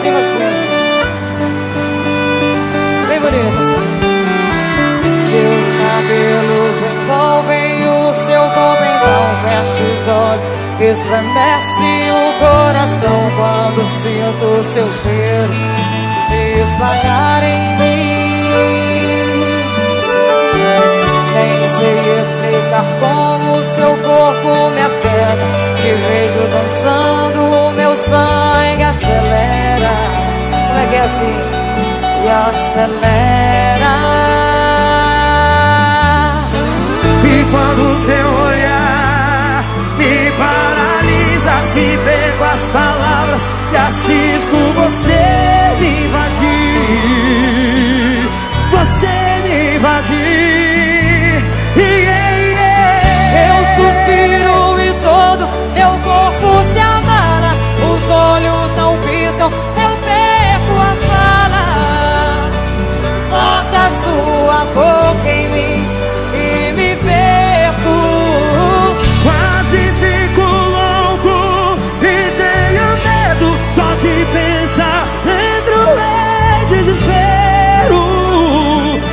pouquinho assim, assim. Bem bonito assim. Meus cabelos envolvem o seu corpo, então feche os olhos. Estremece o coração quando sinto o seu cheiro se espalhar em mim. Nem sei explicar como o seu corpo me afeta. Te vejo dançando, o meu sangue acelera. Como é que é assim? E acelera. E quando o seu olhar me paralisa, se pego as palavras e assisto você me invadir. Você me invadir. Eu suspiro e todo meu corpo se abala. Os olhos não piscam, eu perco a fala. Bota sua boca em mim e me perco. Quase fico louco e tenho medo só de pensar. Entro em desespero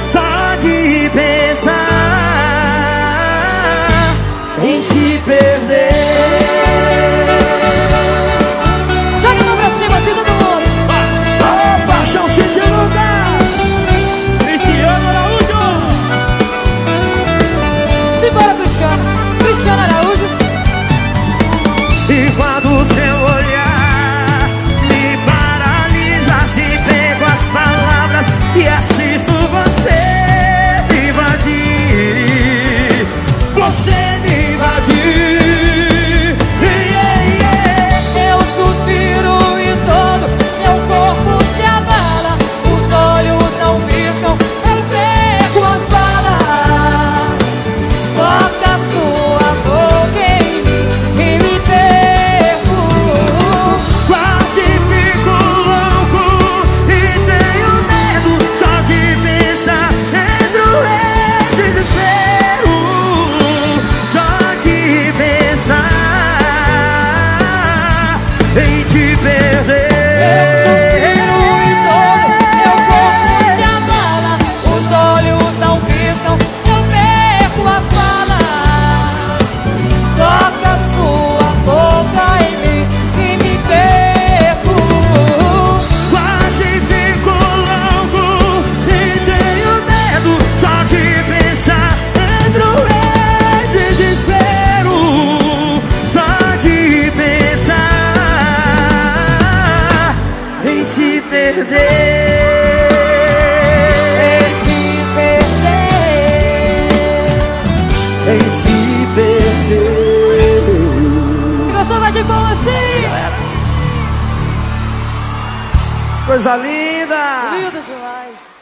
só de pensar em te perder. Joga a mão pra cima, assim todo mundo. Oh, paixão, Cid Lucas, Cristiano Araújo. Simbora, Cristiano Araújo. E quando o seu olhar me paralisa, se pego as palavras e assisto você me invadir. Você me invadir. Eu suspiro e todo meu corpo se abala. Os olhos não piscam, eu perco a fala. Bota sua boca em mim e me perco. Quase fico louco e tenho medo só de pensar. Entro em desespero só de pensar em te perder. Eu suspiro e todo meu corpo se abala. Os olhos não piscam, eu perco a fala. Toca sua boca em mim e me perco. Quase fico louco e tenho medo só de pensar. Entro em desespero só de pensar em te perder. Em te perder. Em te perder. Gostou mais de bom assim? Coisa linda! Lindo demais.